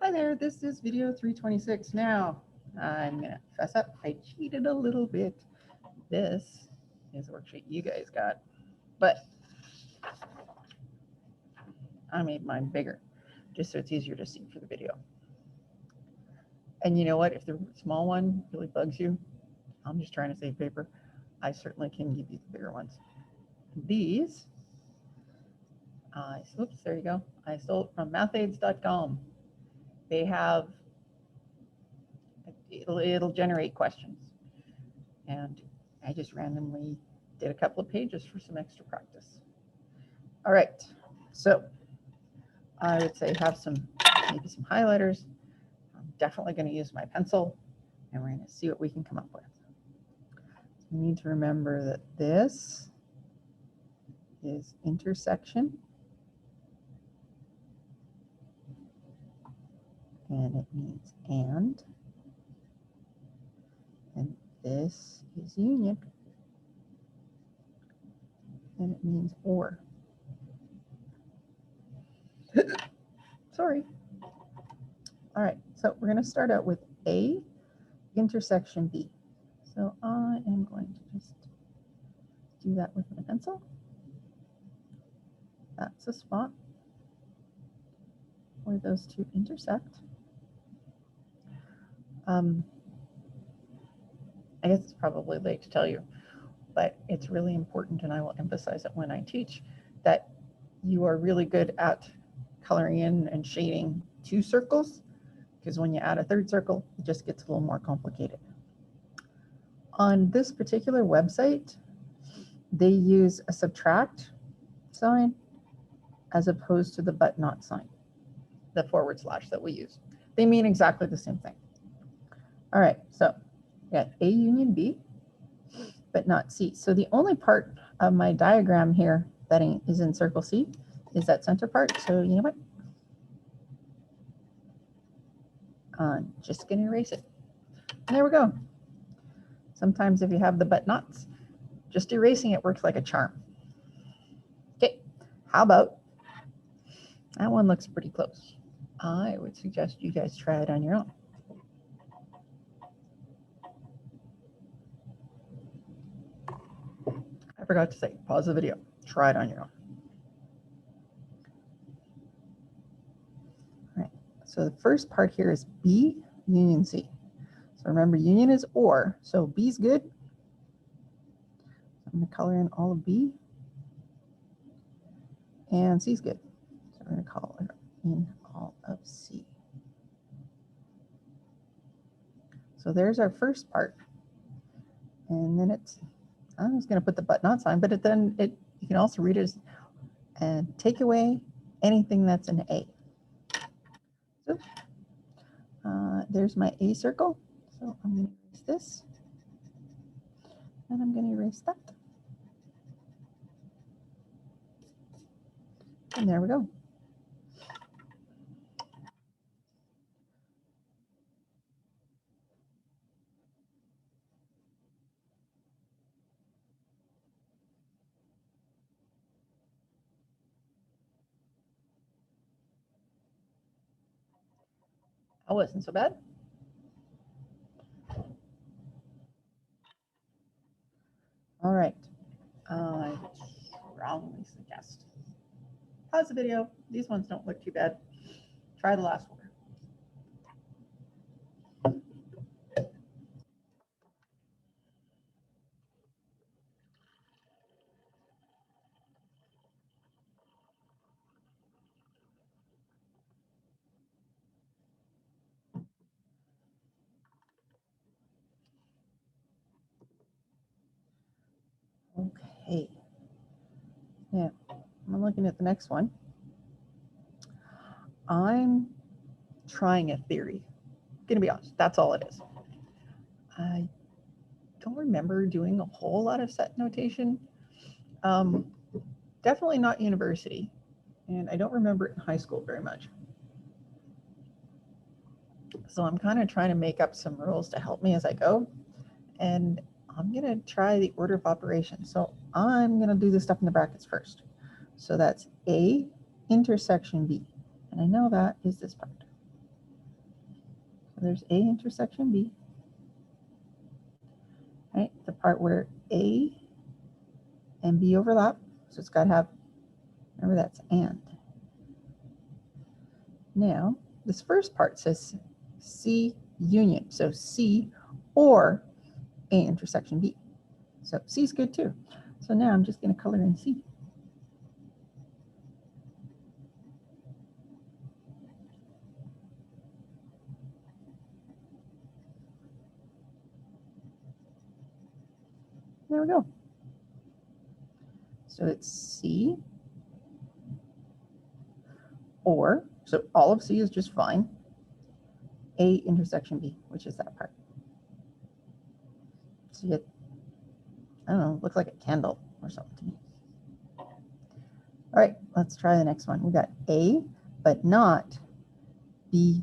Hi there, this is video 326. Now, I'm going to fess up. I cheated a little bit. This is a worksheet you guys got, but I made mine bigger just so it's easier to see for the video. And you know what? If the small one really bugs you, I'm just trying to save paper. I certainly can give you the bigger ones. These, oops, there you go. I stole it from mathaids.com. They have, it'll generate questions. And I just randomly did a couple of pages for some extra practice. All right, so I would say have maybe some highlighters. I'm definitely going to use my pencil, and we're going to see what we can come up with. So we need to remember that this is intersection, and it means and this is union, and it means or. Sorry. All right, so we're going to start out with A intersection B. So I am going to just do that with my pencil. That's a spot where those two intersect. I guess it's probably late to tell you, but it's really important, and I will emphasize it when I teach, that you are really good at coloring in and shading two circles, because when you add a third circle, it just gets a little more complicated. On this particular website, they use a subtract sign as opposed to the but not sign, the / that we use. They mean exactly the same thing. All right, so we got A union B, but not C. So the only part of my diagram here that is in circle C is that center part. So you know what? I'm just going to erase it. And there we go. Sometimes if you have the but nots, just erasing it works like a charm. Okay, how about, that one looks pretty close. I would suggest you guys try it on your own. I forgot to say, pause the video, try it on your own. All right, so the first part here is B union C. So remember, union is or, so B's good. I'm going to color in all of B, and C's good. So we're going to color in all of C. So there's our first part. And then I was going to put the but not sign, but you can also read it as, and take away anything that's an A. So there's my A circle. So I'm going to erase this, and I'm going to erase that. And there we go. That wasn't so bad. All right. I strongly suggest pause the video. These ones don't look too bad. Try the last one. Okay. Yeah, I'm looking at the next one. I'm trying a theory. I'm gonna be honest, that's all it is. I don't remember doing a whole lot of set notation. Definitely not university, and I don't remember it in high school very much. So I'm kind of trying to make up some rules to help me as I go, and I'm gonna try the order of operations. So I'm gonna do the stuff in the brackets first. So that's A intersection B, and I know that is this part. So there's A intersection B. Right, the part where A and B overlap. So it's got to have, remember that's and. Now, this first part says C union. So C or A intersection B. So C is good too. So now I'm just going to color in C. There we go. So it's C or, so all of C is just fine, A intersection B, which is that part. So you get, I don't know, looks like a candle or something to me. All right, let's try the next one. We got A, but not B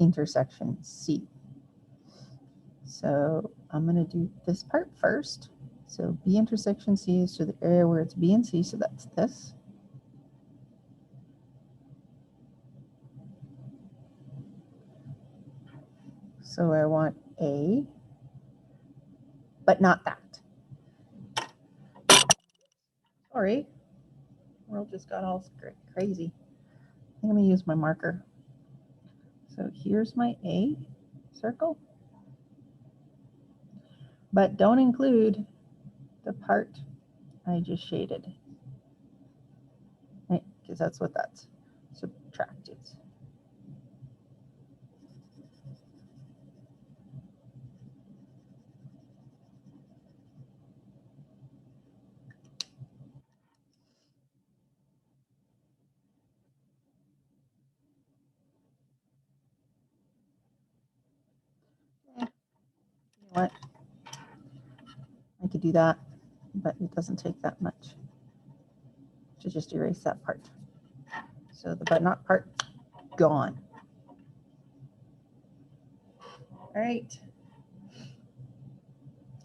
intersection C. So I'm going to do this part first. So B intersection C is to the area where it's B and C, so that's this. So I want A, but not that. Sorry, world just got all crazy. I think I'm going to use my marker. So here's my A circle, but don't include the part I just shaded, right? Because that's what that's subtracted. You know what? I could do that, but it doesn't take that much to just erase that part. So the but not part, gone. All right,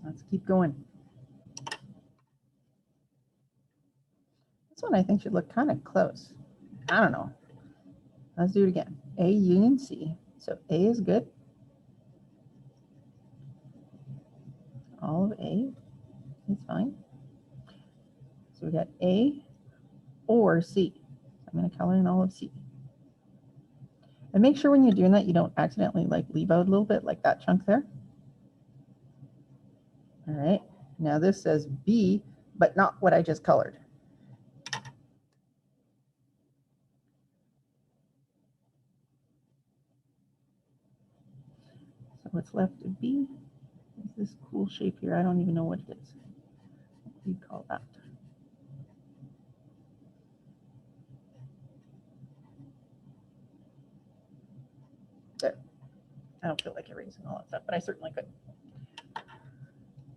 let's keep going. This one I think should look kind of close. I don't know. Let's do it again. A union C. So A is good. All of A is fine. So we got A or C. I'm going to color in all of C. And make sure when you're doing that, you don't accidentally like leave out a little bit like that chunk there. All right, now this says B, but not what I just colored. So what's left of B is this cool shape here. I don't even know what it is. What do you call that? There. I don't feel like erasing all that stuff, but I certainly could.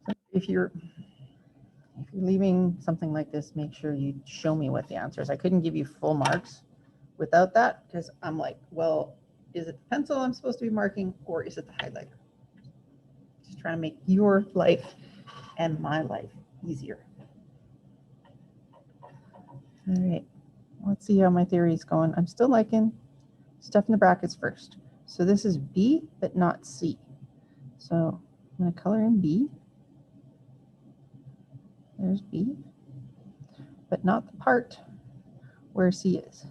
So if you're leaving something like this, make sure you show me what the answer is. I couldn't give you full marks without that because I'm like, well, is it the pencil I'm supposed to be marking or is it the highlighter? Just trying to make your life and my life easier. All right, let's see how my theory is going. I'm still liking stuff in the brackets first. So this is B, but not C. So I'm going to color in B. There's B, but not the part where C is.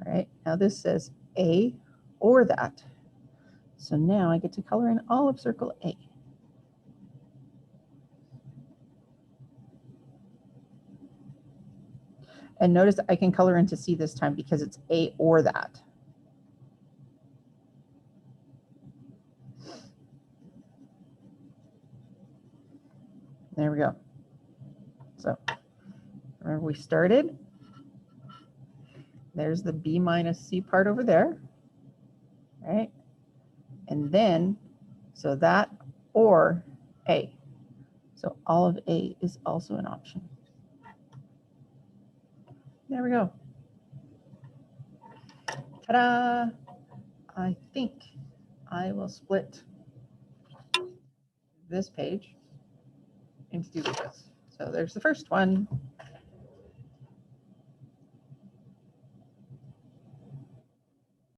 All right, now this says A or that. So now I get to color in all of circle A. And notice I can color into C this time because it's A or that. There we go. So remember we started. There's the B minus C part over there, right? And then, so that or A. So all of A is also an option. There we go. Ta-da! I think I will split this page into duplicates. So there's the first one.